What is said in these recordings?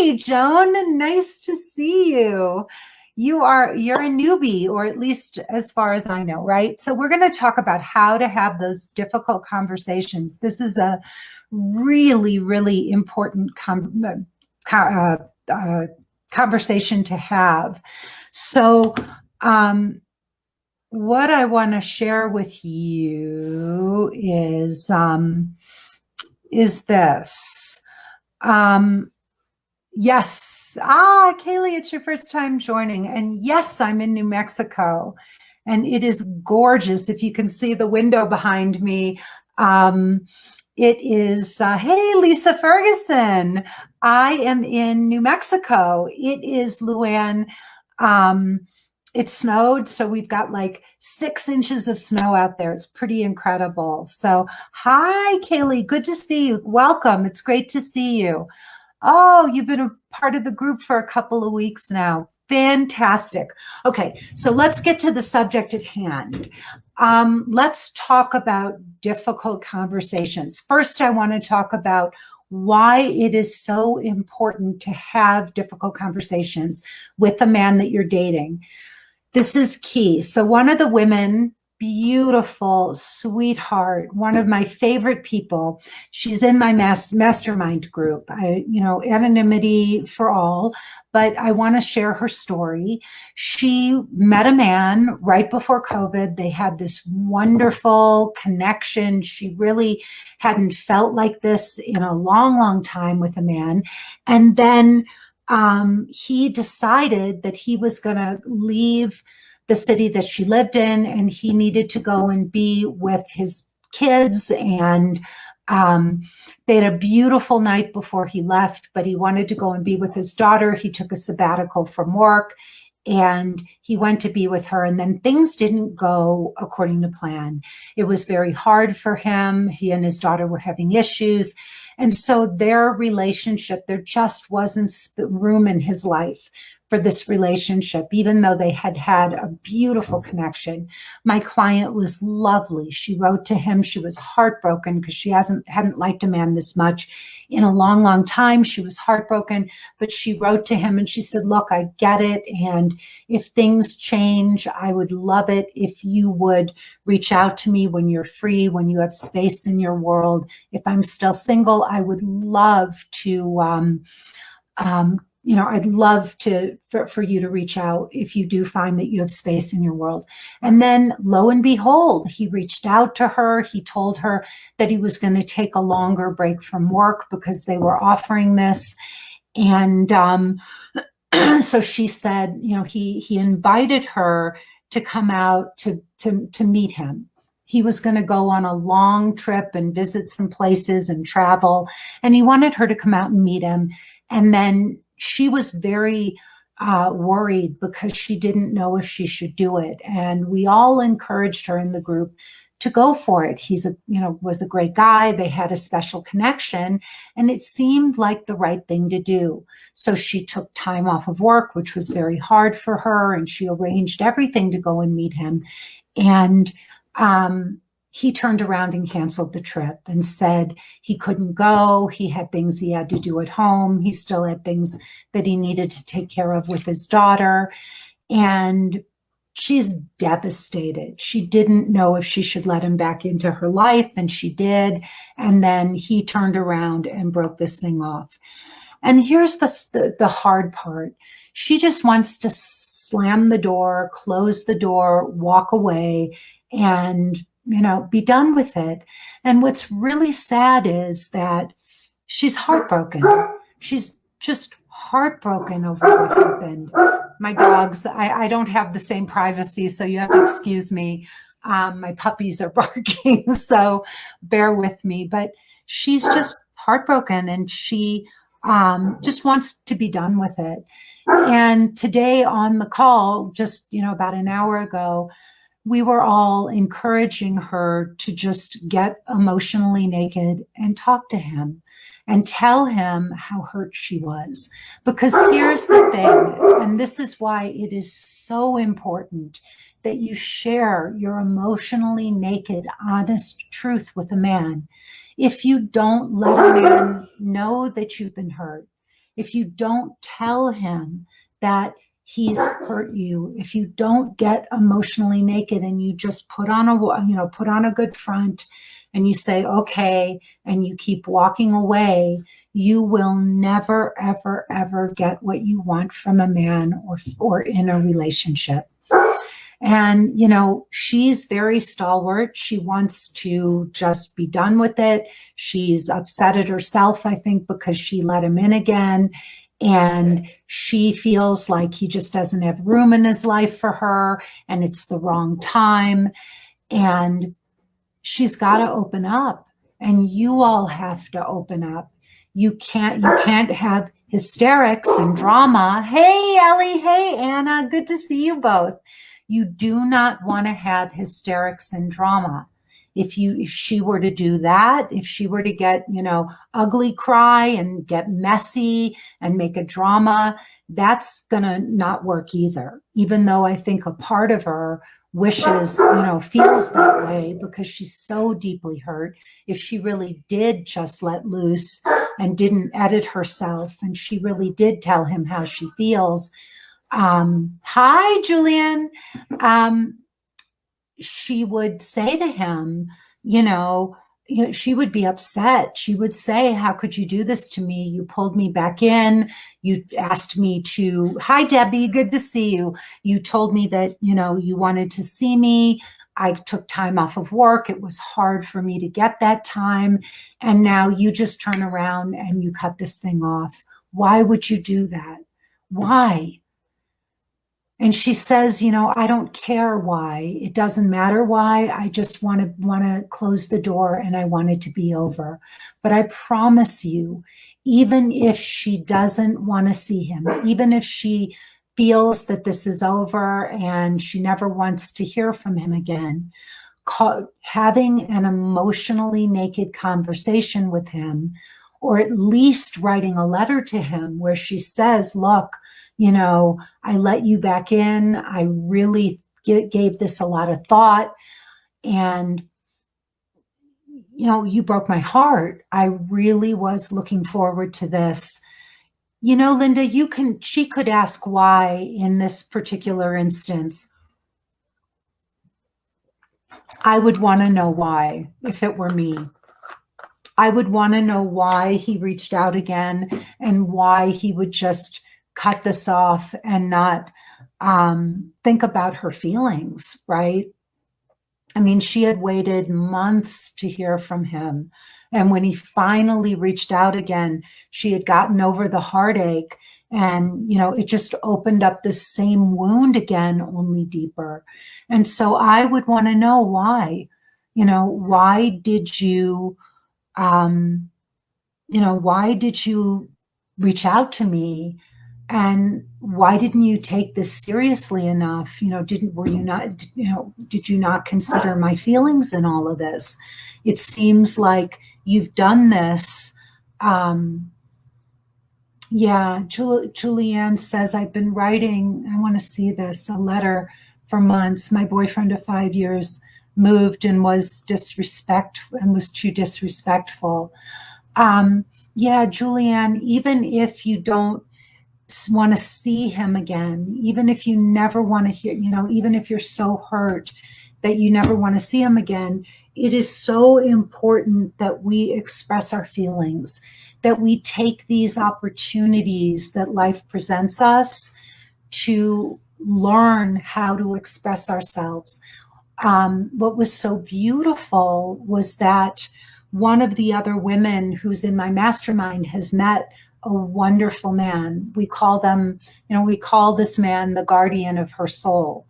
Hi, Joan. Nice to see you. You're a newbie, or at least as far as I know, right? So we're going to talk about how to have those difficult conversations. This is a really, really important co- conversation to have. So, what I want to share with you is this. Um, Yes. Kaylee, it's your first time joining. And yes, I'm in New Mexico and it is gorgeous. If you can see the window behind me, it is, hey, Lisa Ferguson. I am in New Mexico. It is Luann. Um, it snowed, so we've got like 6 inches of snow out there. It's pretty incredible. So, hi, Kaylee. Good to see you. Welcome. It's great to see you. Oh, you've been a part of the group for a couple of weeks now. Fantastic. Okay, so let's get to the subject at hand. Let's talk about difficult conversations. First, I want to talk about why it is so important to have difficult conversations with the man that you're dating. This is key. So one of the women, beautiful, sweetheart, one of my favorite people, she's in my mastermind group. Anonymity for all, but I want to share her story. She met a man right before COVID. They had this wonderful connection. She really hadn't felt like this in a long, long time with a man. And then he decided that he was going to leave the city that she lived in and he needed to go and be with his kids. And they had a beautiful night before he left, but he wanted to go and be with his daughter. He took a sabbatical from work and he went to be with her. And then things didn't go according to plan. It was very hard for him. He and his daughter were having issues. And so their relationship, there just wasn't room in his life for this relationship, even though they had had a beautiful connection. My client was lovely. She wrote to him. She was heartbroken because she hadn't liked a man this much in a long, long time. She was heartbroken, but she wrote to him and she said, look, I get it. And if things change, I would love it if you would reach out to me when you're free, when you have space in your world. If I'm still single, I would love to, I'd love for you to reach out if you do find that you have space in your world. And then lo and behold, he reached out to her. He told her that he was going to take a longer break from work because they were offering this. And so she said, he invited her to come out to meet him. He was going to go on a long trip and visit some places and travel. And he wanted her to come out and meet him. And then she was very worried because she didn't know if she should do it. And we all encouraged her in the group to go for it. He's was a great guy. They had a special connection and it seemed like the right thing to do. So she took time off of work, which was very hard for her. And she arranged everything to go and meet him. And he turned around and canceled the trip and said he couldn't go. He had things he had to do at home. He still had things that he needed to take care of with his daughter. And she's devastated. She didn't know if she should let him back into her life, and she did. And then he turned around and broke this thing off. And here's the hard part. She just wants to slam the door, close the door, walk away, and be done with it. And what's really sad is that she's heartbroken. She's just heartbroken over what happened. My dogs, I don't have the same privacy, so you have to excuse me. My puppies are barking, so bear with me. But she's just heartbroken and she just wants to be done with it. And today on the call, just, about an hour ago, we were all encouraging her to just get emotionally naked and talk to him and tell him how hurt she was. Because here's the thing, and this is why it is so important that you share your emotionally naked, honest truth with a man. If you don't let a man know that you've been hurt, if you don't tell him that he's hurt you, if you don't get emotionally naked and you just put on a good front and you say, okay, and you keep walking away, you will never, ever, ever get what you want from a man or in a relationship. And, she's very stalwart. She wants to just be done with it. She's upset at herself, I think, because she let him in again. And she feels like he just doesn't have room in his life for her, and it's the wrong time. And she's got to open up, and you all have to open up. You can't have hysterics and drama. Hey, Ellie. Hey, Anna. Good to see you both. You do not want to have hysterics and drama. If she were to do that, if she were to get, ugly cry and get messy and make a drama, that's going to not work either. Even though I think a part of her wishes, feels that way because she's so deeply hurt. If she really did just let loose and didn't edit herself, and she really did tell him how she feels. Hi, Julian. She would say to him, she would be upset. She would say, how could you do this to me? You pulled me back in. You asked me to, hi, Debbie, good to see you. You told me that, you wanted to see me. I took time off of work. It was hard for me to get that time. And now you just turn around and you cut this thing off. Why would you do that? Why? And she says, I don't care why. It doesn't matter why. I just want to close the door, and I want it to be over. But I promise you, even if she doesn't want to see him, even if she feels that this is over and she never wants to hear from him again, having an emotionally naked conversation with him, or at least writing a letter to him where she says, look, I let you back in. I really gave this a lot of thought, and, you broke my heart. I really was looking forward to this. Linda, she could ask why in this particular instance. I would want to know why if it were me. I would want to know why he reached out again and why he would just cut this off and not think about her feelings, right? I mean, she had waited months to hear from him. And when he finally reached out again, she had gotten over the heartache, and, it just opened up the same wound again, only deeper. And so I would want to know why, why did you, why did you reach out to me? And why didn't you take this seriously enough? Did you not consider my feelings in all of this? It seems like you've done this. Julianne says, I've been writing, I want to see this, a letter for months. My boyfriend of 5 years moved and was too disrespectful. Julianne, even if you don't want to see him again, even if you never want to hear, even if you're so hurt that you never want to see him again, it is so important that we express our feelings, that we take these opportunities that life presents us to learn how to express ourselves. What was so beautiful was that one of the other women who's in my mastermind has met a wonderful man. We call this man the guardian of her soul.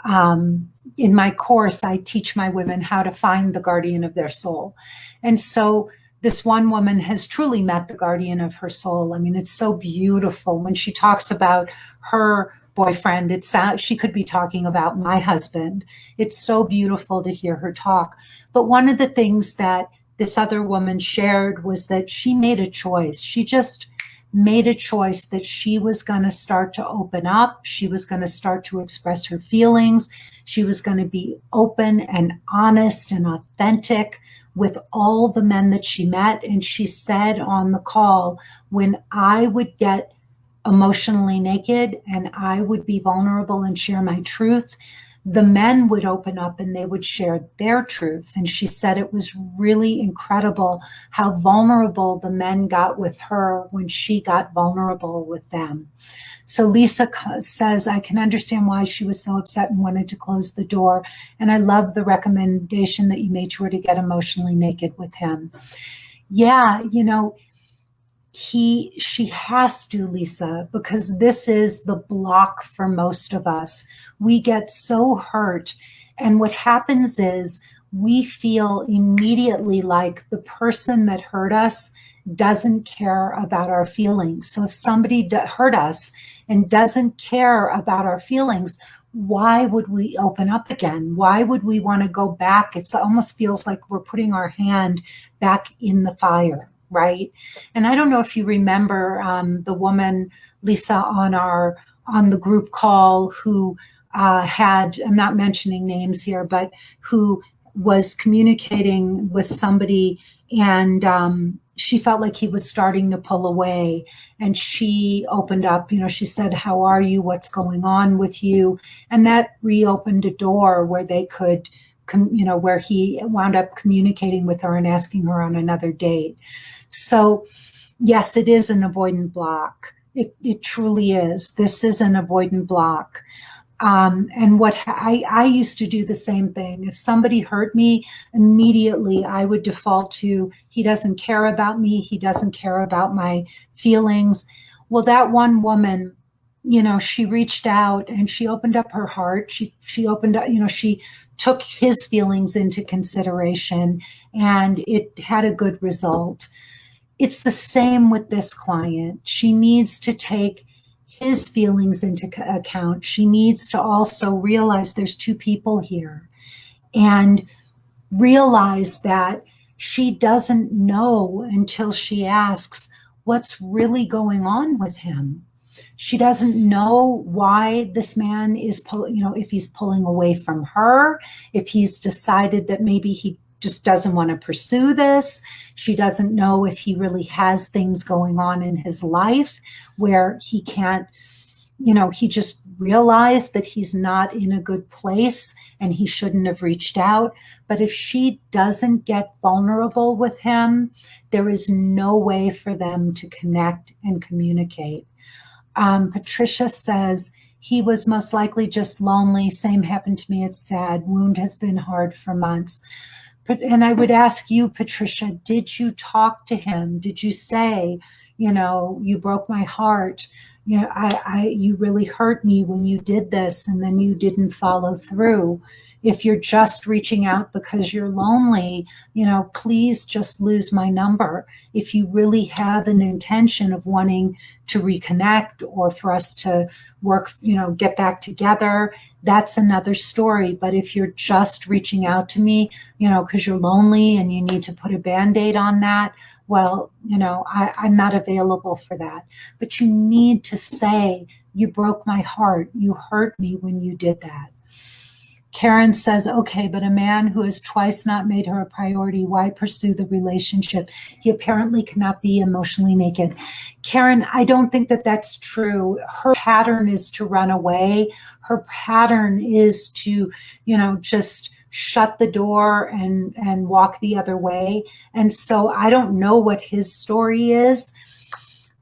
In my course, I teach my women how to find the guardian of their soul. And so this one woman has truly met the guardian of her soul. I mean, it's so beautiful. When she talks about her boyfriend, she could be talking about my husband. It's so beautiful to hear her talk. But one of the things that this other woman shared was that she made a choice. She just made a choice that she was going to start to open up. She was going to start to express her feelings. She was going to be open and honest and authentic with all the men that she met. And she said on the call, when I would get emotionally naked and I would be vulnerable and share my truth, the men would open up and they would share their truth. And she said it was really incredible how vulnerable the men got with her when she got vulnerable with them. So Lisa says, I can understand why she was so upset and wanted to close the door. And I love the recommendation that you made to her to get emotionally naked with him. Yeah, you know, she has to, Lisa, because this is the block for most of us. We get so hurt. And what happens is we feel immediately like the person that hurt us doesn't care about our feelings. So if somebody hurt us and doesn't care about our feelings, why would we open up again? Why would we want to go back? It almost feels like we're putting our hand back in the fire, right? And I don't know if you remember the woman, Lisa, on the group call who had, I'm not mentioning names here, but who was communicating with somebody, and she felt like he was starting to pull away. And she opened up, she said, how are you? What's going on with you? And that reopened a door where they could, where he wound up communicating with her and asking her on another date. So yes, it is an avoidant block. It truly is. This is an avoidant block. And what I used to do the same thing. If somebody hurt me, immediately I would default to, he doesn't care about me. He doesn't care about my feelings. Well, that one woman, she reached out and she opened up her heart. She opened up, she took his feelings into consideration, and it had a good result. It's the same with this client. She needs to take his feelings into account. She needs to also realize there's two people here, and realize that she doesn't know until she asks what's really going on with him. She doesn't know why this man is if he's pulling away from her, if he's decided that maybe he just doesn't want to pursue this. She doesn't know if he really has things going on in his life where he can't, he just realized that he's not in a good place and he shouldn't have reached out. But if she doesn't get vulnerable with him, there is no way for them to connect and communicate. Patricia says, he was most likely just lonely. Same happened to me. It's sad. Wound has been hard for months. And I would ask you, Patricia, did you talk to him? Did you say, you broke my heart? You really hurt me when you did this, and then you didn't follow through. If you're just reaching out because you're lonely, please just lose my number. If you really have an intention of wanting to reconnect or for us to work, get back together, that's another story. But if you're just reaching out to me, because you're lonely and you need to put a Band-Aid on that, well, I'm not available for that. But you need to say, you broke my heart. You hurt me when you did that. Karen says, okay, but a man who has twice not made her a priority, why pursue the relationship? He apparently cannot be emotionally naked. Karen, I don't think that that's true. Her pattern is to run away. Her pattern is to, just shut the door and walk the other way. And so I don't know what his story is.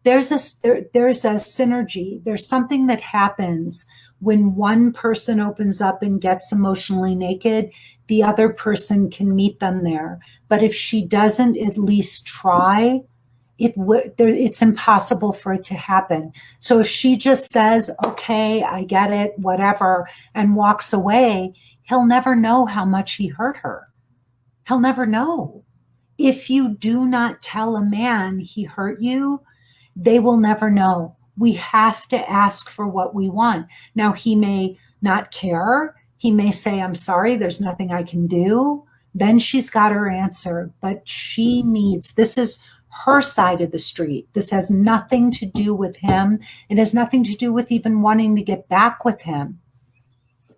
There's a synergy. There's something that happens when one person opens up and gets emotionally naked, the other person can meet them there. But if she doesn't at least try, it's impossible for it to happen. So if she just says, okay, I get it, whatever, and walks away, he'll never know how much he hurt her. He'll never know. If you do not tell a man he hurt you, they will never know. We have to ask for what we want. Now, he may not care. He may say, I'm sorry, there's nothing I can do. Then she's got her answer. But she needs, this is her side of the street. This has nothing to do with him. It has nothing to do with even wanting to get back with him.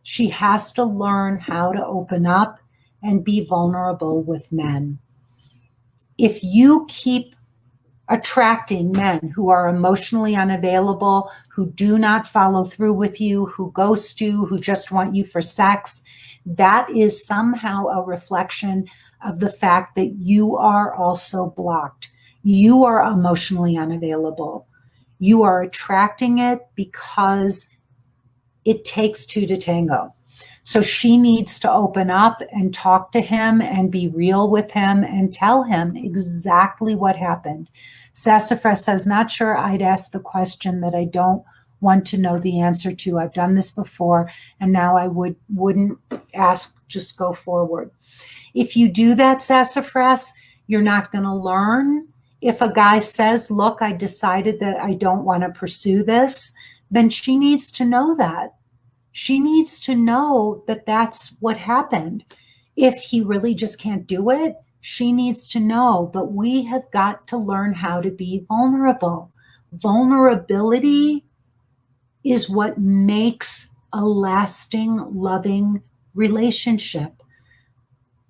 She has to learn how to open up and be vulnerable with men. If you keep attracting men who are emotionally unavailable, who do not follow through with you, who ghost you, who just want you for sex, that is somehow a reflection of the fact that you are also blocked. You are emotionally unavailable. You are attracting it because it takes two to tango. So she needs to open up and talk to him and be real with him and tell him exactly what happened. Sassafras says, not sure I'd ask the question that I don't want to know the answer to. I've done this before, and now I wouldn't ask, just go forward. If you do that, Sassafras, you're not going to learn. If a guy says, look, I decided that I don't want to pursue this, then she needs to know that. She needs to know that that's what happened. If he really just can't do it, she needs to know. But we have got to learn how to be vulnerable. Vulnerability is what makes a lasting, loving relationship.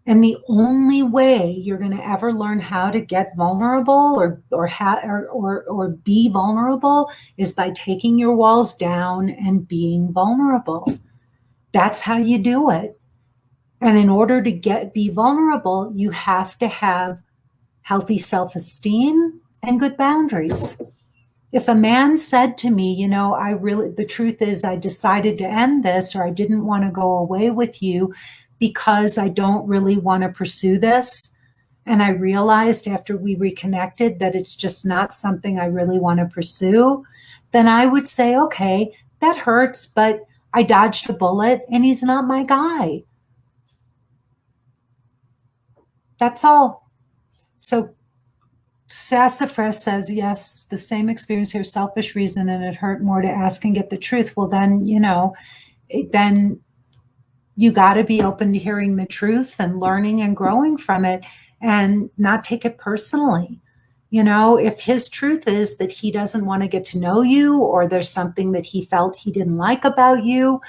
And the only way you're going to ever learn how to get vulnerable or be vulnerable is by taking your walls down and being vulnerable. That's how you do it. And in order to be vulnerable, you have to have healthy self-esteem and good boundaries. If a man said to me, the truth is I decided to end this, or I didn't want to go away with you because I don't really want to pursue this, and I realized after we reconnected that it's just not something I really want to pursue, then I would say, okay, that hurts, but I dodged a bullet and he's not my guy. That's all. So Sassafras says, yes, the same experience here, selfish reason, and it hurt more to ask and get the truth. Well, then, then you got to be open to hearing the truth and learning and growing from it and not take it personally. If his truth is that he doesn't want to get to know you, or there's something that he felt he didn't like about you,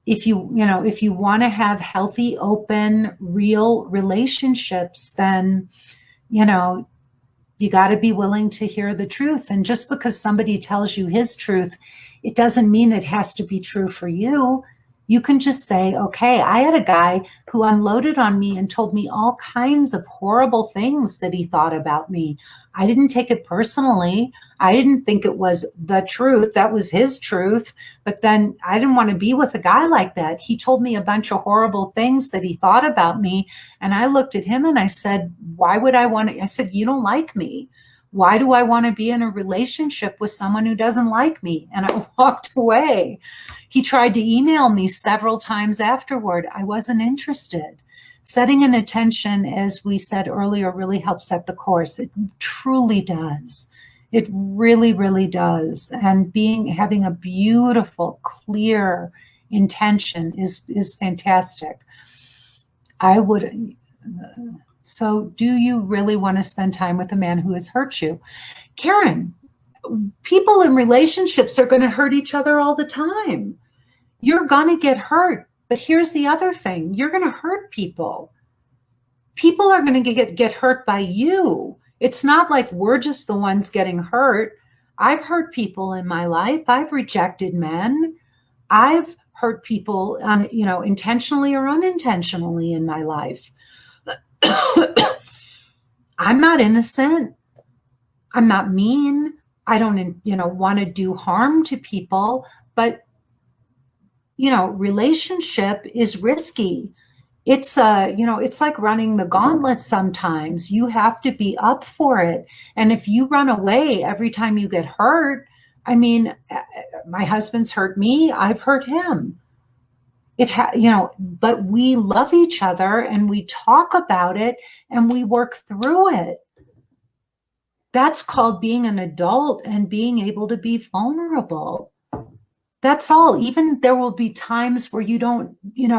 if you want to have healthy, open, real relationships, then, you got to be willing to hear the truth. And just because somebody tells you his truth, it doesn't mean it has to be true for you. You can just say, okay, I had a guy who unloaded on me and told me all kinds of horrible things that he thought about me. I didn't take it personally. I didn't think it was the truth. That was his truth. But then I didn't want to be with a guy like that. He told me a bunch of horrible things that he thought about me. And I looked at him and I said, why would I want to? I said, you don't like me. Why do I want to be in a relationship with someone who doesn't like me? And I walked away. He tried to email me several times afterward. I wasn't interested. Setting an intention, as we said earlier, really helps set the course. It truly does. It really, really does. And having a beautiful, clear intention is fantastic. So do you really want to spend time with a man who has hurt you? Karen, people in relationships are going to hurt each other all the time. You're going to get hurt. But here's the other thing. You're going to hurt people. People are going to get hurt by you. It's not like we're just the ones getting hurt. I've hurt people in my life. I've rejected men. I've hurt people, intentionally or unintentionally in my life. I'm not innocent. I'm not mean. I don't, want to do harm to people, but relationship is risky. It's it's like running the gauntlet sometimes. You have to be up for it. And if you run away every time you get hurt, my husband's hurt me, I've hurt him. But we love each other and we talk about it and we work through it. That's called being an adult and being able to be vulnerable. That's all. Even there will be times where you don't,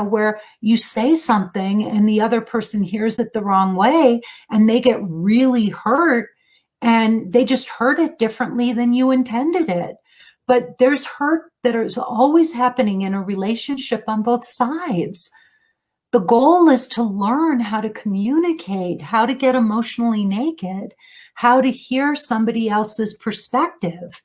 where you say something and the other person hears it the wrong way and they get really hurt and they just heard it differently than you intended it. But there's hurt that is always happening in a relationship on both sides. The goal is to learn how to communicate, how to get emotionally naked, how to hear somebody else's perspective.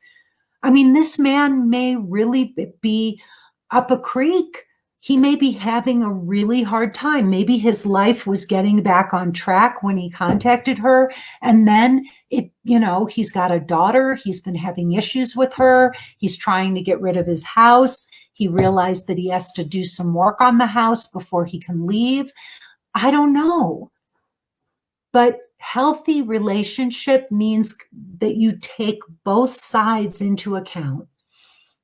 I mean, this man may really be up a creek. He may be having a really hard time. Maybe his life was getting back on track when he contacted her. And then he's got a daughter. He's been having issues with her. He's trying to get rid of his house. He realized that he has to do some work on the house before he can leave. I don't know. But healthy relationship means that you take both sides into account.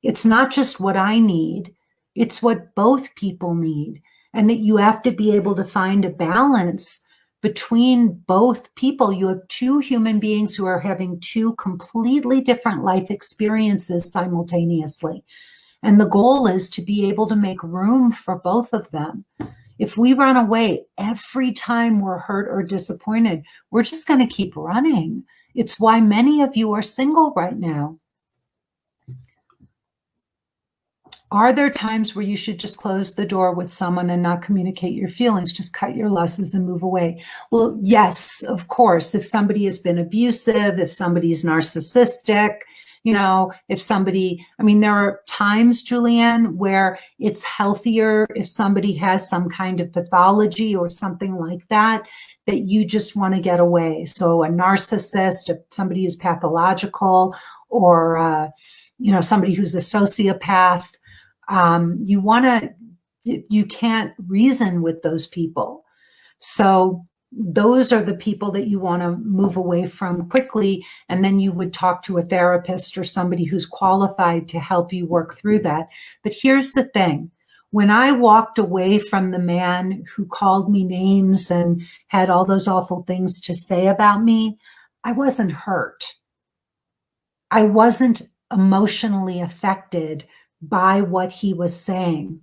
It's not just what I need, it's what both people need. And that you have to be able to find a balance between both people. You have two human beings who are having two completely different life experiences simultaneously. And the goal is to be able to make room for both of them. If we run away every time we're hurt or disappointed, we're just going to keep running. It's why many of you are single right now. Are there times where you should just close the door with someone and not communicate your feelings, just cut your losses and move away? Well, yes, of course. If somebody has been abusive, if somebody's narcissistic, if somebody, there are times, Julianne, where it's healthier if somebody has some kind of pathology or something like that you just want to get away. So a narcissist, somebody who's pathological, or, somebody who's a sociopath, you can't reason with those people. So those are the people that you want to move away from quickly. And then you would talk to a therapist or somebody who's qualified to help you work through that. But here's the thing. When I walked away from the man who called me names and had all those awful things to say about me, I wasn't hurt. I wasn't emotionally affected by what he was saying.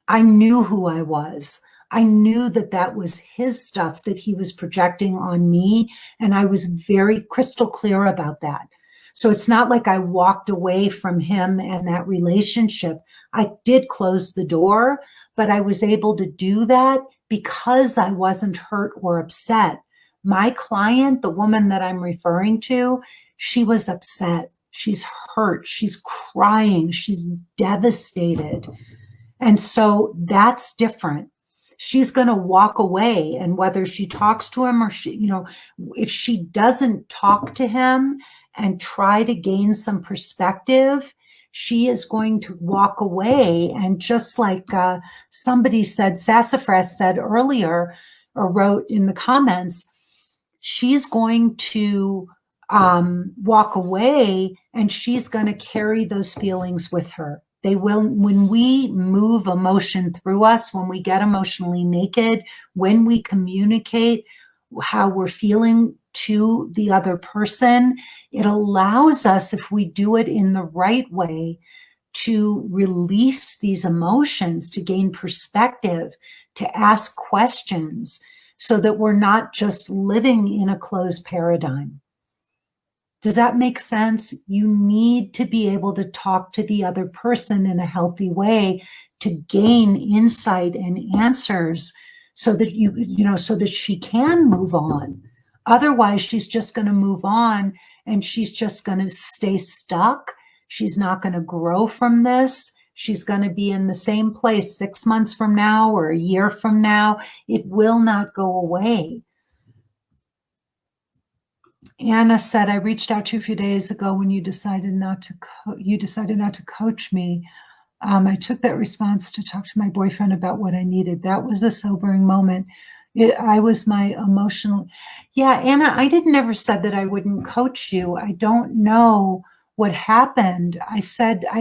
I knew who I was. I knew that was his stuff that he was projecting on me, and I was very crystal clear about that. So it's not like I walked away from him and that relationship. I did close the door, but I was able to do that because I wasn't hurt or upset. My client, the woman that I'm referring to, she was upset. She's hurt. She's crying. She's devastated. And so that's different. She's going to walk away, and whether she talks to him or if she doesn't talk to him and try to gain some perspective, she is going to walk away. And just like somebody said, Sassafras said earlier, or wrote in the comments, she's going to walk away, and she's going to carry those feelings with her. They will, when we move emotion through us, when we get emotionally naked, when we communicate how we're feeling to the other person, it allows us, if we do it in the right way, to release these emotions, to gain perspective, to ask questions, so that we're not just living in a closed paradigm. Does that make sense? You need to be able to talk to the other person in a healthy way to gain insight and answers, so that so that she can move on. Otherwise, she's just going to move on, and she's just going to stay stuck. She's not going to grow from this. She's going to be in the same place 6 months from now or a year from now. It will not go away. Anna said, I reached out to you a few days ago when you decided not to coach me. I took that response to talk to my boyfriend about what I needed. That was a sobering moment. I was my emotional. Yeah, Anna, I never said that I wouldn't coach you. I don't know what happened. I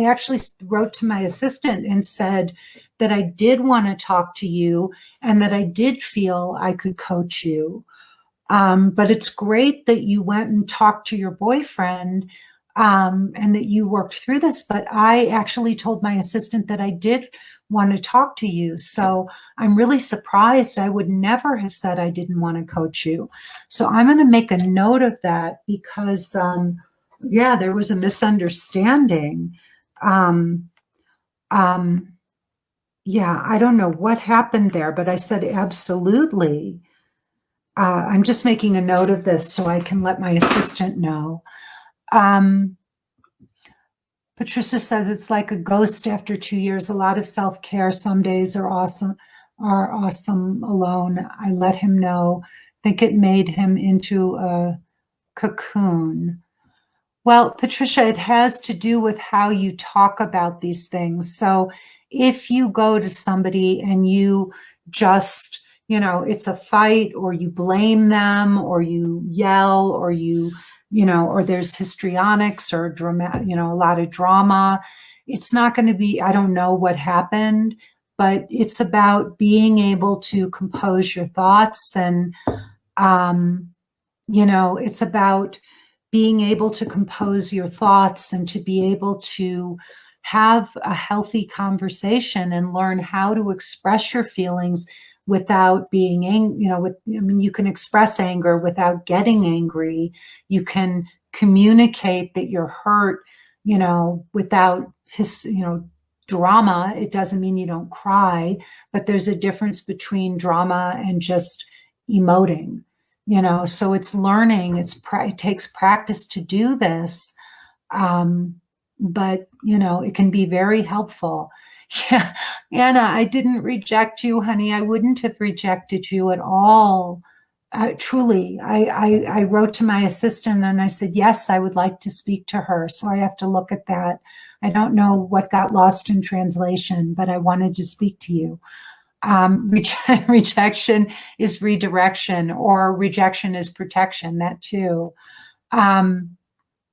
actually wrote to my assistant and said that I did want to talk to you and that I did feel I could coach you. But it's great that you went and talked to your boyfriend and that you worked through this. But I actually told my assistant that I did want to talk to you. So I'm really surprised. I would never have said I didn't want to coach you. So I'm going to make a note of that because, yeah, there was a misunderstanding. Yeah, I don't know what happened there, but I said absolutely. I'm just making a note of this so I can let my assistant know. Um, Patricia says it's like a ghost after 2 years. A lot of self-care. Some days are awesome alone. I let him know. Think it made him into a cocoon. Well, Patricia, it has to do with how you talk about these things. So if you go to somebody and you just, it's a fight, or you blame them, or you yell, or or there's histrionics or drama, a lot of drama, it's not going to be, I don't know what happened, but it's about being able to compose your thoughts and, um, it's about being able to compose your thoughts and to be able to have a healthy conversation and learn how to express your feelings without being angry. You can express anger without getting angry. You can communicate that you're hurt, without drama. It doesn't mean you don't cry, but there's a difference between drama and just emoting. So it's learning, it takes practice to do this. um, but it can be very helpful. Yeah, Anna, I didn't reject you, honey. I wouldn't have rejected you at all. Truly, I wrote to my assistant and I said, yes, I would like to speak to her, so I have to look at that. I don't know what got lost in translation, but I wanted to speak to you. Rejection is redirection, or rejection is protection, that too. Um,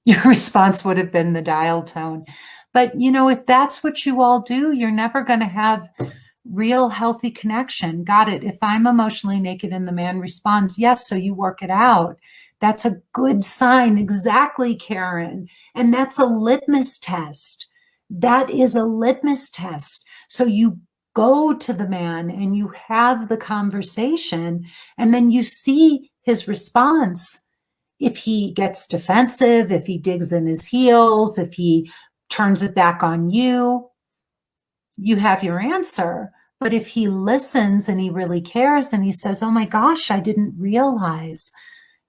your response would have been the dial tone. But, if that's what you all do, you're never going to have real healthy connection. Got it. If I'm emotionally naked and the man responds, yes, so you work it out. That's a good sign. Exactly, Karen. And that's a litmus test. That is a litmus test. So you go to the man and you have the conversation, and then you see his response. If he gets defensive, if he digs in his heels, if he turns it back on you, you have your answer. But if he listens and he really cares and he says, oh my gosh, I didn't realize,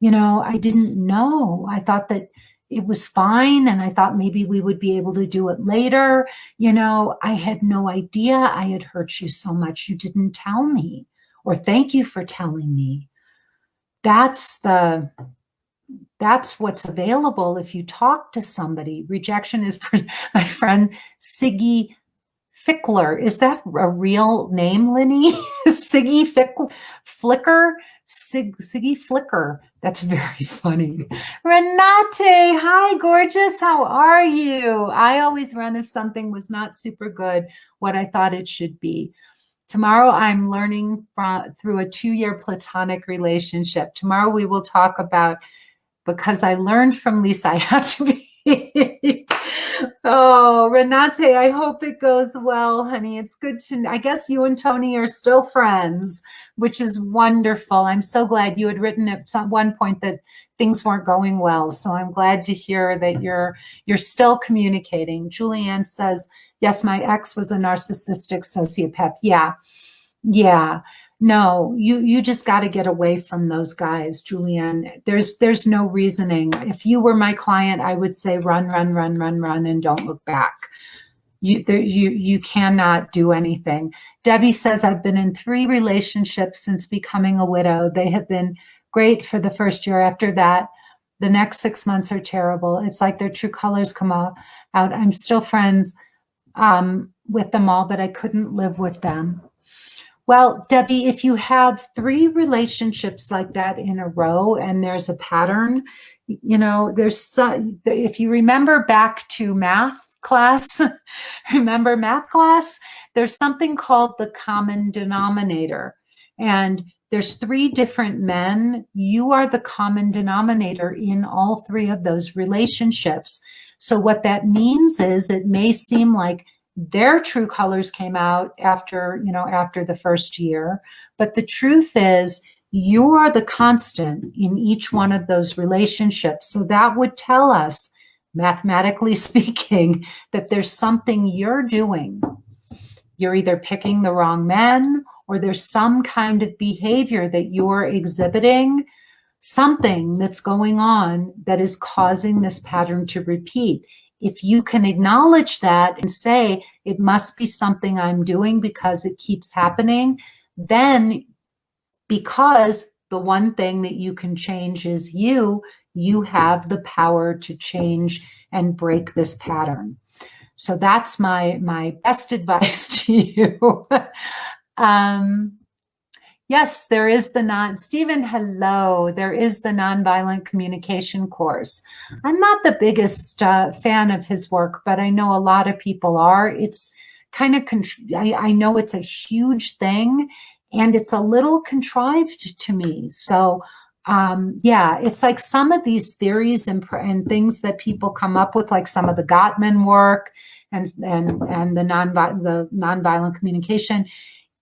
I didn't know. I thought that it was fine. And I thought maybe we would be able to do it later. I had no idea I had hurt you so much. You didn't tell me, or thank you for telling me. That's what's available if you talk to somebody. Rejection is, my friend Siggy Fickler. Is that a real name, Linny? Siggy Flicker? Siggy Flicker. That's very funny. Renate, hi, gorgeous. How are you? I always run if something was not super good, what I thought it should be. Tomorrow, I'm learning through a 2-year platonic relationship. Tomorrow, we will talk about, because I learned from Lisa, I have to be. Oh, Renate, I hope it goes well, honey. It's good to, I guess you and Tony are still friends, which is wonderful. I'm so glad. You had written at one point that things weren't going well. So I'm glad to hear that you're still communicating. Julianne says, yes, my ex was a narcissistic sociopath. Yeah. Yeah. No, you just got to get away from those guys, Julianne. There's no reasoning. If you were my client, I would say run, run, run, run, run, and don't look back. You cannot do anything. Debbie says, I've been in 3 relationships since becoming a widow. They have been great for the first year. After that, the next 6 months are terrible. It's like their true colors come out. I'm still friends with them all, but I couldn't live with them. Well, Debbie, if you have 3 relationships like that in a row and there's a pattern, if you remember back to math class, remember math class, there's something called the common denominator. And there's 3 different men. You are the common denominator in all 3 of those relationships. So what that means is, it may seem like their true colors came out after the first year, but the truth is, you are the constant in each one of those relationships. So that would tell us, mathematically speaking, that there's something you're doing you're either picking the wrong men, or there's some kind of behavior that you're exhibiting, something that's going on that is causing this pattern to repeat. If you can acknowledge that and say, it must be something I'm doing because it keeps happening, then because the one thing that you can change is you have the power to change and break this pattern. So that's my best advice to you. Yes, there is Stephen, hello. There is the nonviolent communication course. I'm not the biggest fan of his work, but I know a lot of people are. It's kind of, I know it's a huge thing, and it's a little contrived to me. So yeah, it's like some of these theories and things that people come up with, like some of the Gottman work and the nonviolent communication.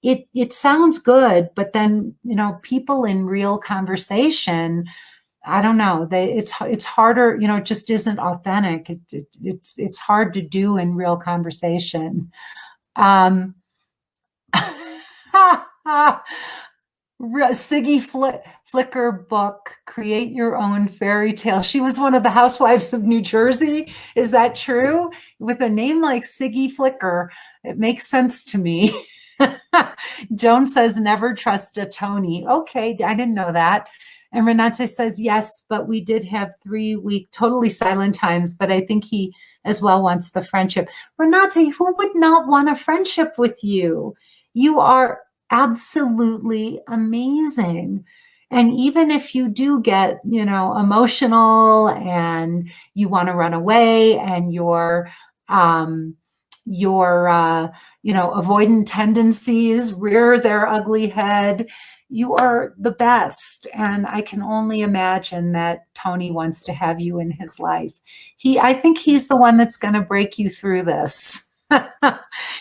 It sounds good, but then, people in real conversation, I don't know, it's harder, it just isn't authentic. It's hard to do in real conversation. Siggy Flicker book, Create Your Own Fairy Tale. She was one of the housewives of New Jersey. Is that true? With a name like Siggy Flicker, it makes sense to me. Joan says, never trust a Tony. Okay, I didn't know that. And Renate says, yes, but we did have 3-week totally silent times, but I think he as well wants the friendship. Renate, who would not want a friendship with you? You are absolutely amazing. And even if you do get, emotional and you want to run away and your avoidant tendencies rear their ugly head, you are the best. And I can only imagine that Tony wants to have you in his life. I think he's the one that's going to break you through this.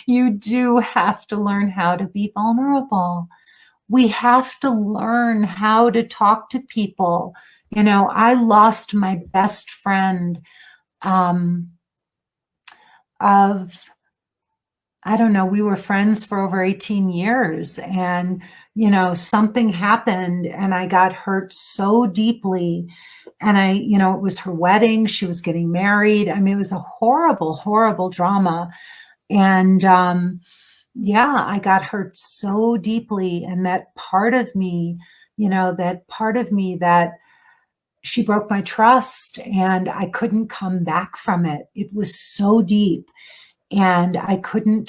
You do have to learn how to be vulnerable. We have to learn how to talk to people. I lost my best friend I don't know, we were friends for over 18 years, and, something happened and I got hurt so deeply. And it was her wedding. She was getting married. I mean, it was a horrible, horrible drama. And yeah, I got hurt so deeply. And that part of me, that she broke my trust and I couldn't come back from it. It was so deep. And I couldn't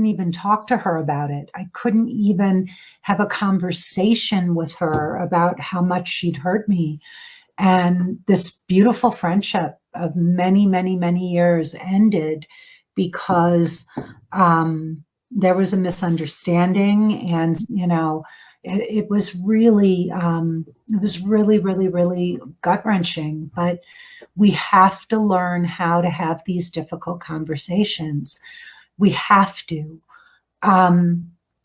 even talk to her about it. I couldn't even have a conversation with her about how much she'd hurt me. And this beautiful friendship of many, many, many years ended because there was a misunderstanding. And, it was really, really, really, really gut-wrenching. But we have to learn how to have these difficult conversations. We have to.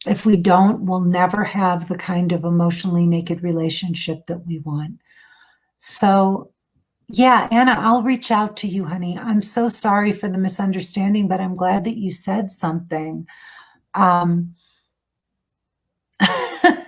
If we don't, we'll never have the kind of emotionally naked relationship that we want. So, yeah, Anna, I'll reach out to you, honey. I'm so sorry for the misunderstanding, but I'm glad that you said something.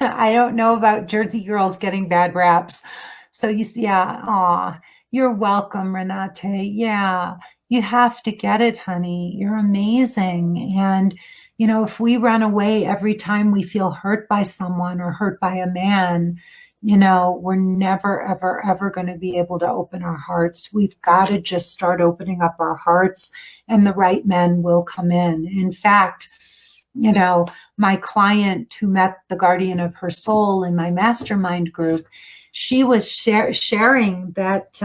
I don't know about Jersey girls getting bad raps. So yeah, aw, you're welcome, Renate. Yeah, you have to get it, honey. You're amazing. And, if we run away every time we feel hurt by someone or hurt by a man, we're never, ever, ever going to be able to open our hearts. We've got to just start opening up our hearts, and the right men will come in. In fact, my client who met the guardian of her soul in my mastermind group, she was sharing that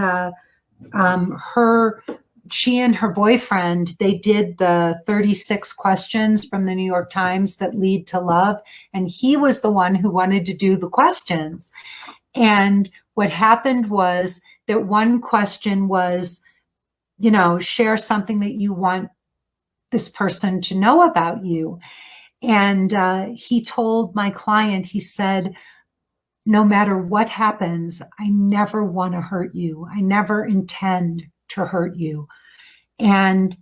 she and her boyfriend, they did the 36 questions from the New York Times that lead to love. And he was the one who wanted to do the questions. And what happened was that one question was, share something that you want this person to know about you. And he told my client, he said, no matter what happens, I never want to hurt you. I never intend to hurt you. And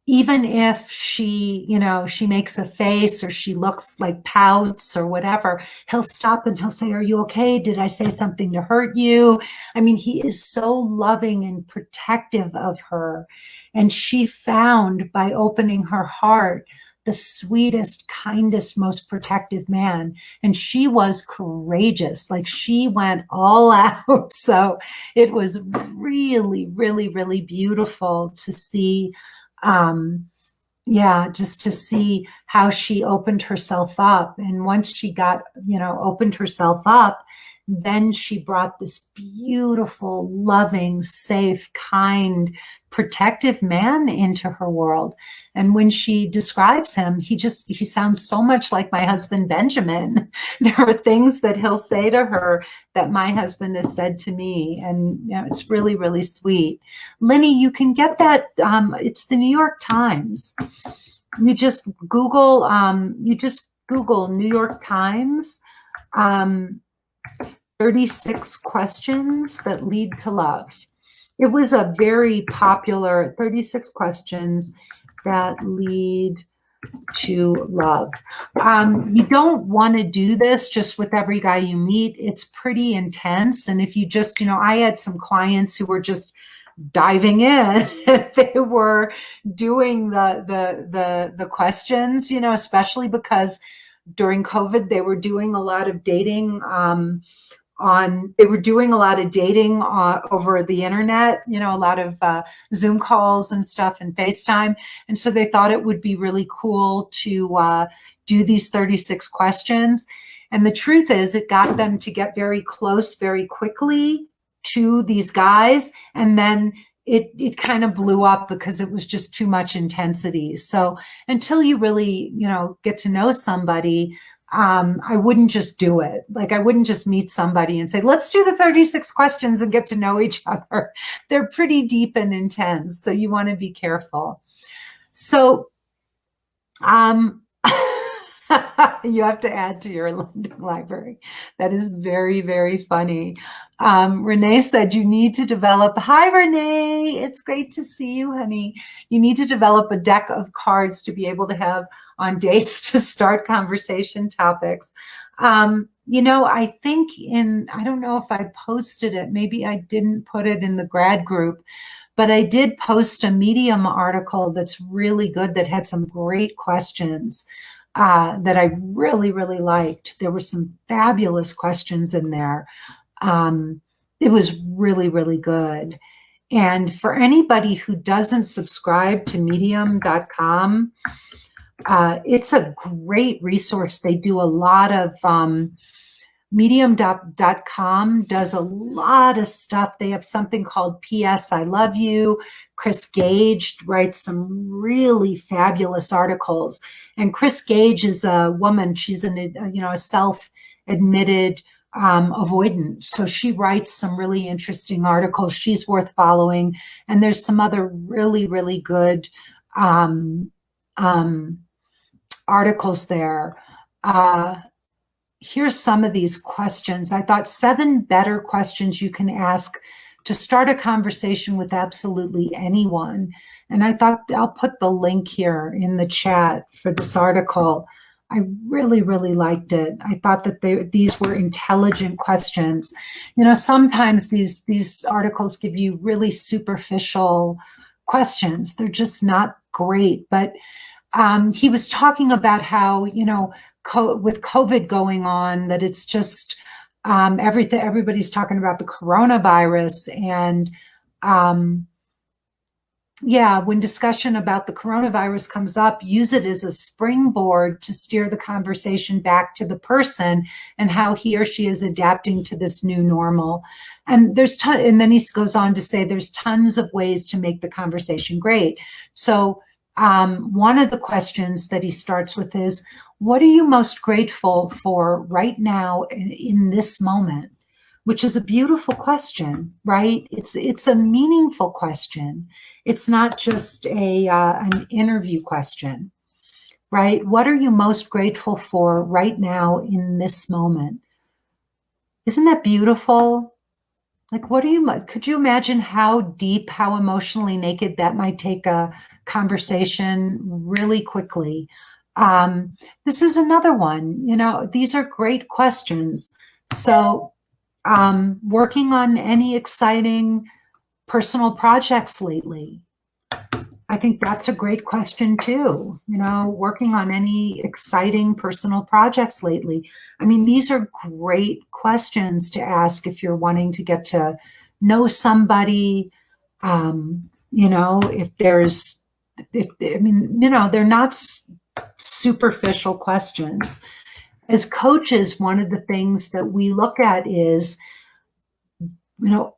even if she, she makes a face or she looks like pouts or whatever, he'll stop and he'll say, "Are you okay? Did I say something to hurt you?" I mean, he is so loving and protective of her. And she found, by opening her heart, the sweetest, kindest, most protective man. And she was courageous. Like, she went all out. So it was really, really, really beautiful to see. um, yeah, just to see how she opened herself up. And once she got, opened herself up, then she brought this beautiful, loving, safe, kind, protective man into her world. And when she describes him, he sounds so much like my husband, Benjamin. There are things that he'll say to her that my husband has said to me. And it's really, really sweet. Linny, you can get that. It's the New York Times. You just Google New York Times, 36 questions that lead to love. It was a very popular 36 questions that lead to love. You don't want to do this just with every guy you meet. It's pretty intense. And if you just, I had some clients who were just diving in. They were doing the questions, especially because during COVID they were doing a lot of dating over the internet, a lot of Zoom calls and stuff and FaceTime. And so they thought it would be really cool to do these 36 questions. And the truth is, it got them to get very close very quickly to these guys. And then it kind of blew up because it was just too much intensity. So until you really, get to know somebody, I wouldn't just do it. Like, I wouldn't just meet somebody and say, "Let's do the 36 questions and get to know each other." They're pretty deep and intense. So you want to be careful. So, you have to add to your library. That is very, very funny. Renee said you need to develop. Hi, Renee. It's great to see you, honey. You need to develop a deck of cards to be able to have on dates to start conversation topics. I think I don't know if I posted it. Maybe I didn't put it in the grad group, but I did post a Medium article that's really good that had some great questions that I really, really liked. There were some fabulous questions in there. It was really, really good. And for anybody who doesn't subscribe to medium.com, it's a great resource. They do a lot of medium.com does a lot of stuff. They have something called P.S. I Love You. Chris Gage writes some really fabulous articles. And Chris Gage is a woman. She's a self-admitted avoidant. So she writes some really interesting articles. She's worth following. And there's some other really, really good articles there. Here's some of these questions. I thought 7 better questions you can ask to start a conversation with absolutely anyone. And I thought I'll put the link here in the chat for this article. I really, really liked it. I thought that these were intelligent questions. Sometimes these articles give you really superficial questions. They're just not great. But he was talking about how, with COVID going on, that it's just everybody's talking about the coronavirus. And when discussion about the coronavirus comes up, use it as a springboard to steer the conversation back to the person and how he or she is adapting to this new normal. And and then he goes on to say there's tons of ways to make the conversation great. So one of the questions that he starts with is, what are you most grateful for right now in this moment? Which is a beautiful question, right? It's a meaningful question. It's not just an interview question, right? What are you most grateful for right now in this moment? Isn't that beautiful? Like, what do you, could you imagine how deep, how emotionally naked that might take a conversation really quickly? Um, this is another one, these are great questions. So, working on any exciting personal projects lately? I think that's a great question too. Working on any exciting personal projects lately. I mean, these are great questions to ask if you're wanting to get to know somebody. If there's, if I mean, they're not superficial questions. As coaches, one of the things that we look at is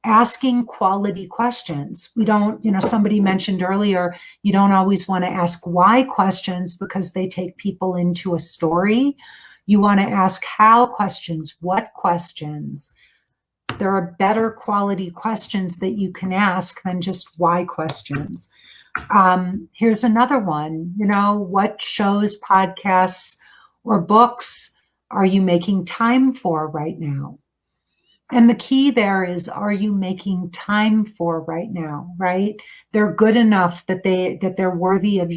asking quality questions. We don't, somebody mentioned earlier, you don't always want to ask why questions because they take people into a story. You want to ask how questions, what questions. There are better quality questions that you can ask than just why questions. Here's another one, what shows, podcasts, or books are you making time for right now? And the key there is, are you making time for right now, right? They're good enough that they're worthy of,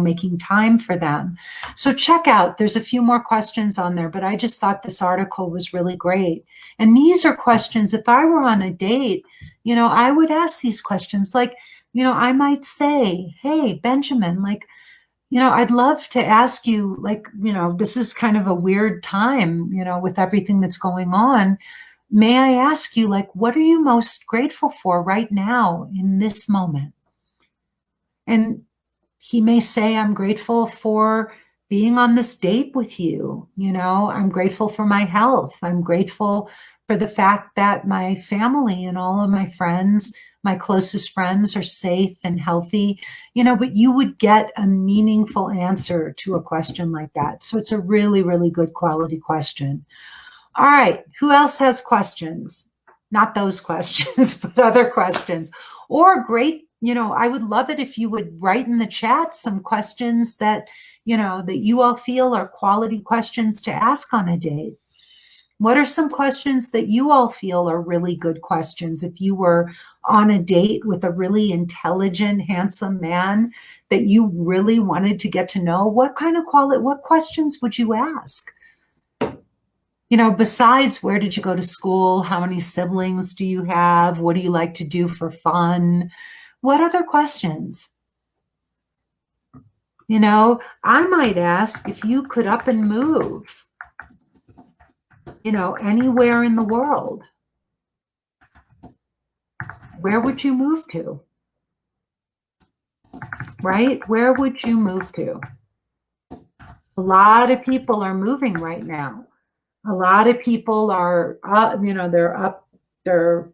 making time for them. So check out, there's a few more questions on there, but I just thought this article was really great. And these are questions, if I were on a date, I would ask these questions. Like, I might say, hey, Benjamin, like, I'd love to ask you, like, this is kind of a weird time, with everything that's going on. May I ask you, like, what are you most grateful for right now in this moment? And he may say, I'm grateful for being on this date with you. I'm grateful for my health. I'm grateful for the fact that my family and all of my friends, my closest friends, are safe and healthy, but you would get a meaningful answer to a question like that. So it's a really, really good quality question. All right, who else has questions? Not those questions, but other questions. Or great, I would love it if you would write in the chat some questions that, that you all feel are quality questions to ask on a date. What are some questions that you all feel are really good questions? If you were on a date with a really intelligent, handsome man that you really wanted to get to know, what questions would you ask? Besides, where did you go to school? How many siblings do you have? What do you like to do for fun? What other questions? I might ask if you could up and move, anywhere in the world. Where would you move to? Right? Where would you move to? A lot of people are moving right now. A lot of people are, they're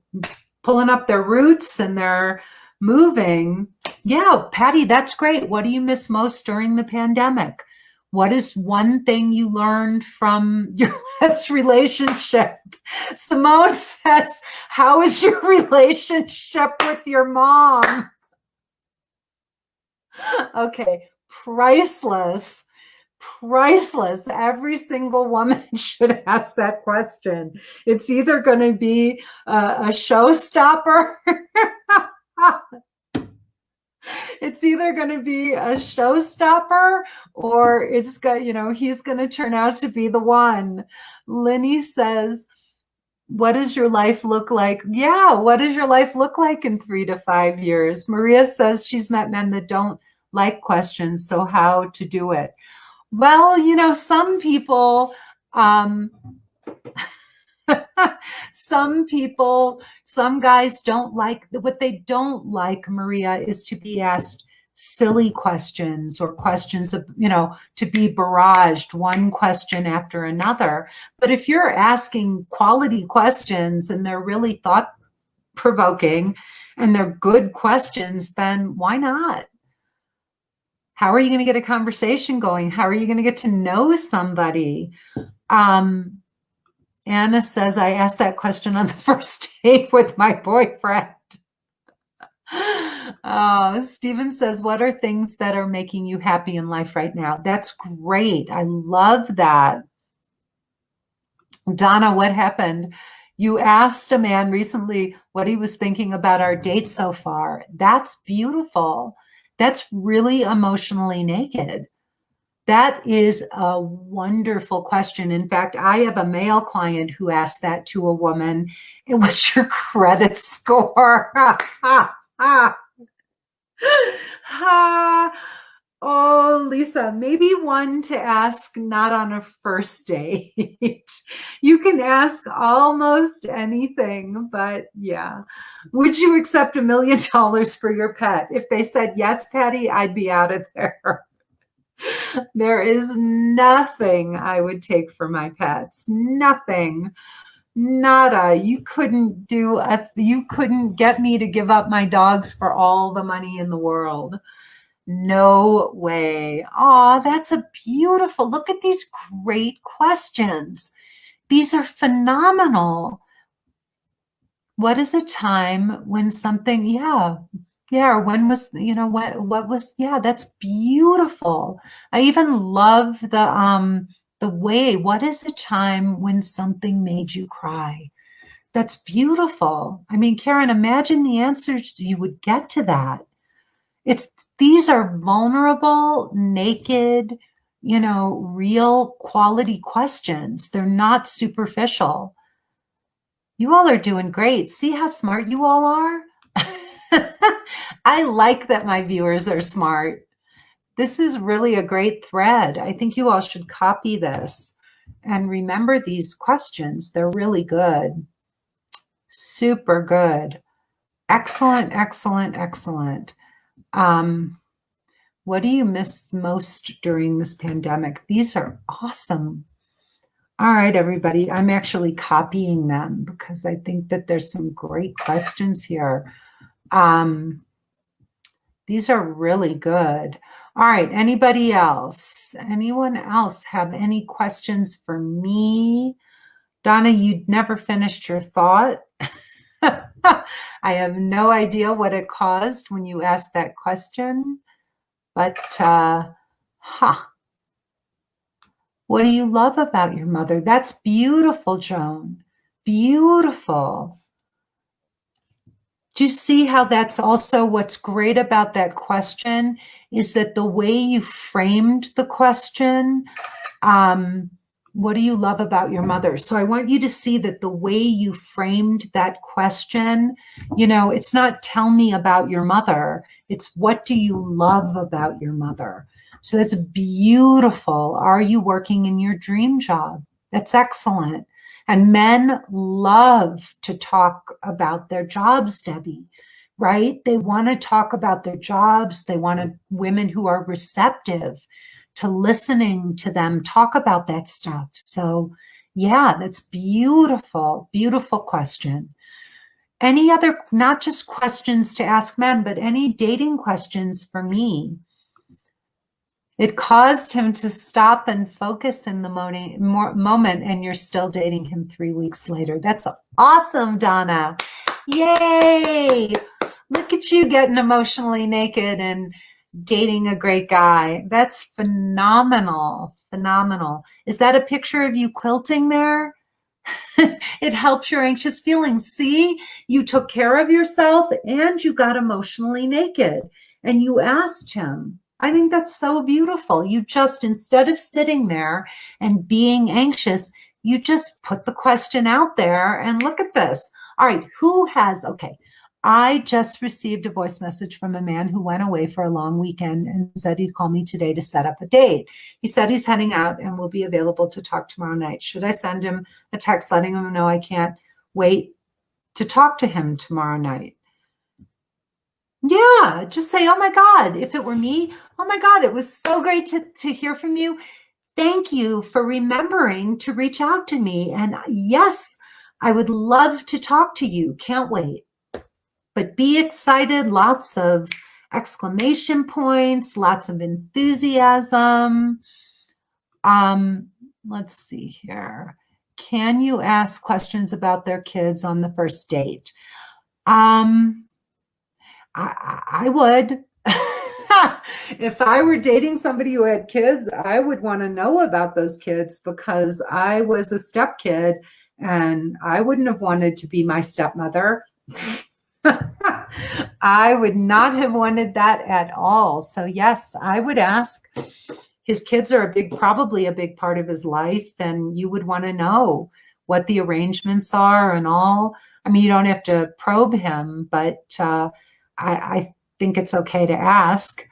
pulling up their roots and they're moving. Yeah, Patty, that's great. What do you miss most during the pandemic? What is one thing you learned from your last relationship? Simone says, how is your relationship with your mom? Okay, priceless. Priceless. Every single woman should ask that question. It's either going to be a showstopper. It's either going to be a showstopper or it's got, he's going to turn out to be the one. Lenny says, what does your life look like? Yeah, what does your life look like in 3 to 5 years? Maria says she's met men that don't like questions, so how to do it? Well, some people, some guys don't like, what they don't like, Maria, is to be asked silly questions or questions of, to be barraged one question after another. But if you're asking quality questions and they're really thought provoking and they're good questions, then why not? How are you going to get a conversation going? How are you going to get to know somebody? Anna says, I asked that question on the first date with my boyfriend. Stephen says, what are things that are making you happy in life right now? That's great. I love that. Donna, what happened? You asked a man recently what he was thinking about our date so far. That's beautiful. That's really emotionally naked. That is a wonderful question. In fact, I have a male client who asked that to a woman. And what's your credit score? Oh, Lisa, maybe one to ask not on a first date. You can ask almost anything, but yeah. Would you accept $1 million for your pet? If they said yes, Patty, I'd be out of there. There is nothing I would take for my pets. Nothing. Nada. You couldn't you couldn't get me to give up my dogs for all the money in the world. No way. Oh, that's a beautiful. Look at these great questions. These are phenomenal. What is a time when something, or when was, what was, that's beautiful. I even love the way, what is a time when something made you cry? That's beautiful. I mean, Karen, imagine the answers you would get to that. These are vulnerable, naked, real quality questions. They're not superficial. You all are doing great. See how smart you all are? I like that my viewers are smart. This is really a great thread. I think you all should copy this and remember these questions. They're really good. Super good. Excellent, excellent, excellent. What do you miss most during this pandemic? These are awesome. All right, everybody. I'm actually copying them because I think that there's some great questions here. These are really good. All right, anybody else? Anyone else have any questions for me? Donna, you never finished your thought. I have no idea what it caused when you asked that question, but what do you love about your mother? That's beautiful, Joan. Beautiful. Do you see how that's also what's great about that question is that the way you framed the question, what do you love about your mother? So I want you to see that the way you framed that question, it's not tell me about your mother. It's what do you love about your mother? So that's beautiful. Are you working in your dream job? That's excellent. And men love to talk about their jobs, Debbie, right? They want to talk about their jobs. They want women who are receptive to listening to them talk about that stuff. So yeah, that's beautiful, beautiful question. Any other, not just questions to ask men, but any dating questions for me? It caused him to stop and focus in the moment, and you're still dating him 3 weeks later. That's awesome, Donna. Yay! Look at you getting emotionally naked and dating a great guy. That's phenomenal, phenomenal. Is that a picture of you quilting there? It helps your anxious feelings. See, you took care of yourself and you got emotionally naked and you asked him. I think that's so beautiful. You just, instead of sitting there and being anxious, you just put the question out there and look at this. All right, okay. I just received a voice message from a man who went away for a long weekend and said he'd call me today to set up a date. He said he's heading out and will be available to talk tomorrow night. Should I send him a text letting him know I can't wait to talk to him tomorrow night? Yeah, just say, oh my God, if it were me, oh my God, it was so great to hear from you. Thank you for remembering to reach out to me. And yes, I would love to talk to you. Can't wait. But be excited, lots of exclamation points, lots of enthusiasm. Let's see here. Can you ask questions about their kids on the first date? I would. If I were dating somebody who had kids, I would want to know about those kids because I was a stepkid And I wouldn't have wanted to be my stepmother. I would not have wanted that at all. So yes, I would ask. His kids are probably a big part of his life, and you would want to know what the arrangements are and all. I mean, you don't have to probe him, but I think it's okay to ask.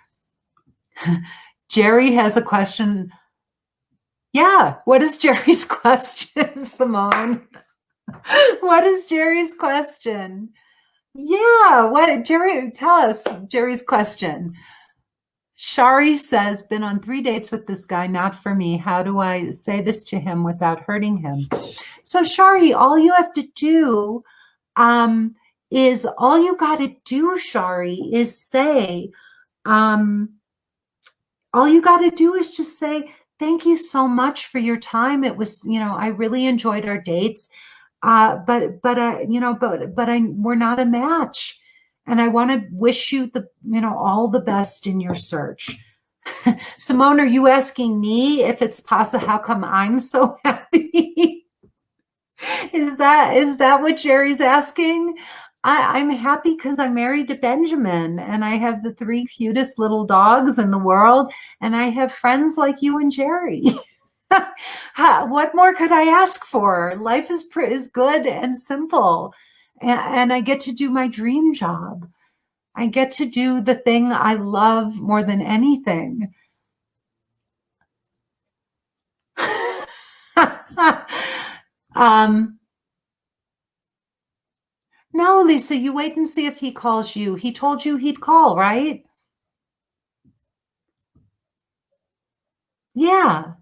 Jerry has a question. Yeah, what is Jerry's question, Simone? What is Jerry's question? Yeah, what, Jerry, tell us Jerry's question. Shari says, been on 3 dates with this guy, not for me. How do I say this to him without hurting him? So Shari, all you have to do is all you got to do, Shari, is say, all you got to do is just say, thank you so much for your time. It was, I really enjoyed our dates. But we're not a match. And I want to wish you all the best in your search. Simone, are you asking me if it's possible? How come I'm so happy? Is that what Jerry's asking? I'm happy because I'm married to Benjamin and I have the 3 cutest little dogs in the world. And I have friends like you and Jerry. What more could I ask for? Life is good and simple. And I get to do my dream job. I get to do the thing I love more than anything. No, Lisa, you wait and see if he calls you. He told you he'd call, right? Yeah.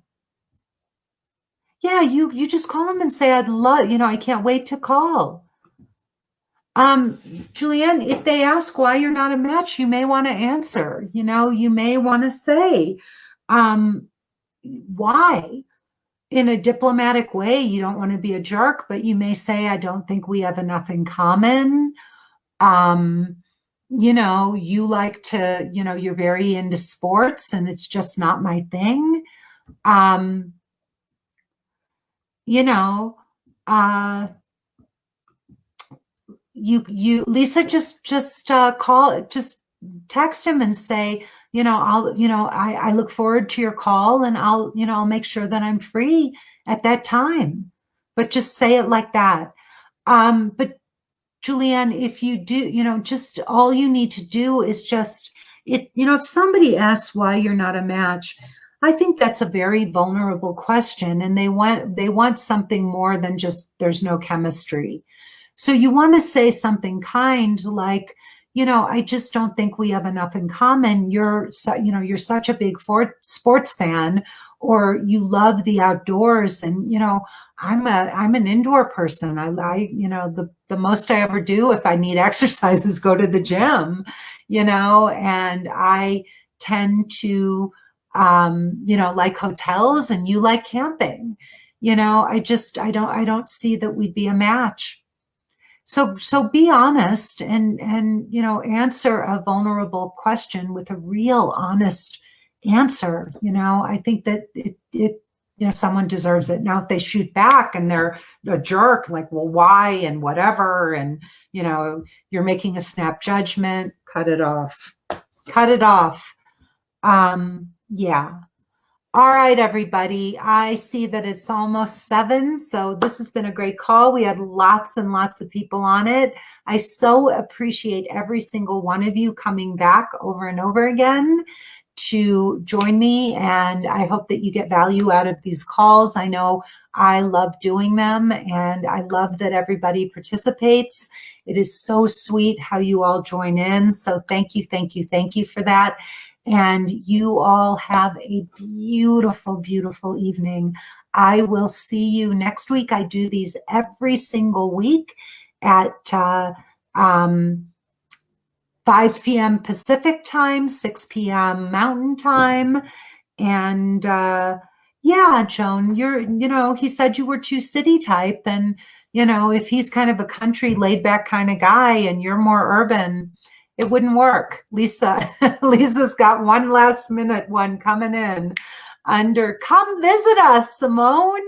Yeah, you just call him and say, I'd love, I can't wait to call. Julianne, if they ask why you're not a match, you may want to answer, you may want to say, why? In a diplomatic way. You don't want to be a jerk, but you may say, I don't think we have enough in common. You like to, you're very into sports and it's just not my thing. Lisa, just text him and say, I look forward to your call and I'll make sure that I'm free at that time. But just say it like that. But Julianne, if you do, just all you need to do is if somebody asks why you're not a match, I think that's a very vulnerable question. And they want something more than just there's no chemistry. So you want to say something kind like, I just don't think we have enough in common. You're such a big sports fan, or you love the outdoors, and I'm an indoor person. I the most I ever do if I need exercise is go to the gym, and I tend to like hotels, and you like camping. I don't see that we'd be a match. So be honest and answer a vulnerable question with a real honest answer. I think that it someone deserves it. Now, if they shoot back and they're a jerk, like, well, why and whatever, and you're making a snap judgment, cut it off. Cut it off. Yeah. All right, everybody. I see that it's almost 7. So this has been a great call. We had lots and lots of people on it. I so appreciate every single one of you coming back over and over again to join me. And I hope that you get value out of these calls. I know I love doing them, and I love that everybody participates. It is so sweet how you all join in. So thank you, thank you, thank you for that. And you all have a beautiful, beautiful evening. I will see you next week. I do these every single week at 5 p.m. Pacific time, 6 p.m. Mountain time. And yeah, Joan, he said you were too city type. And, if he's kind of a country laid back kind of guy and you're more urban, it wouldn't work. Lisa's got one last minute one coming in under, come visit us, Simone.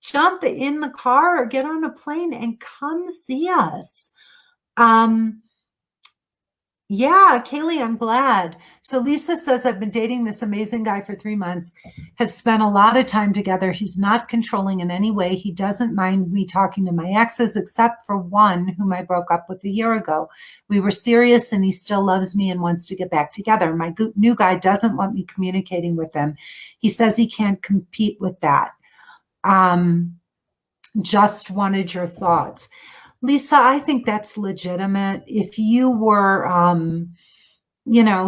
jump in the car or get on a plane and come see us. Um, Yeah, Kaylee, I'm glad. So Lisa says, I've been dating this amazing guy for 3 months, have spent a lot of time together. He's not controlling in any way. He doesn't mind me talking to my exes, except for one whom I broke up with a year ago. We were serious and he still loves me and wants to get back together. My new guy doesn't want me communicating with him. He says he can't compete with that. Um, just wanted your thoughts. Lisa, I think that's legitimate. If you were,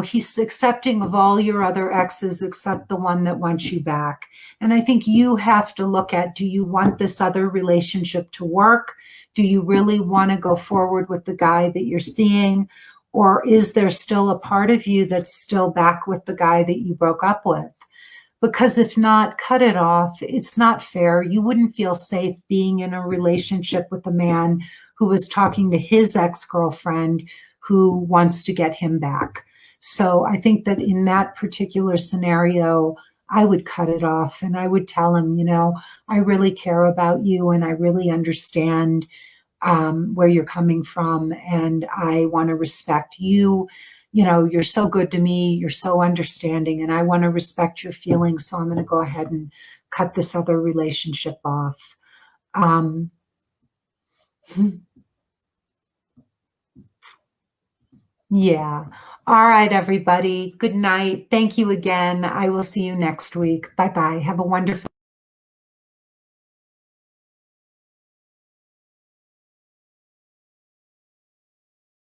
he's accepting of all your other exes except the one that wants you back. And I think you have to look at, do you want this other relationship to work? Do you really want to go forward with the guy that you're seeing? Or is there still a part of you that's still back with the guy that you broke up with? Because if not, cut it off. It's not fair. You wouldn't feel safe being in a relationship with a man who was talking to his ex-girlfriend who wants to get him back. So I think that in that particular scenario, I would cut it off and I would tell him, I really care about you and I really understand where you're coming from, and I want to respect you. You're so good to me. You're so understanding, and I want to respect your feelings. So I'm going to go ahead and cut this other relationship off. Um, yeah. All right, everybody. Good night. Thank you again. I will see you next week. Bye bye. Have a wonderful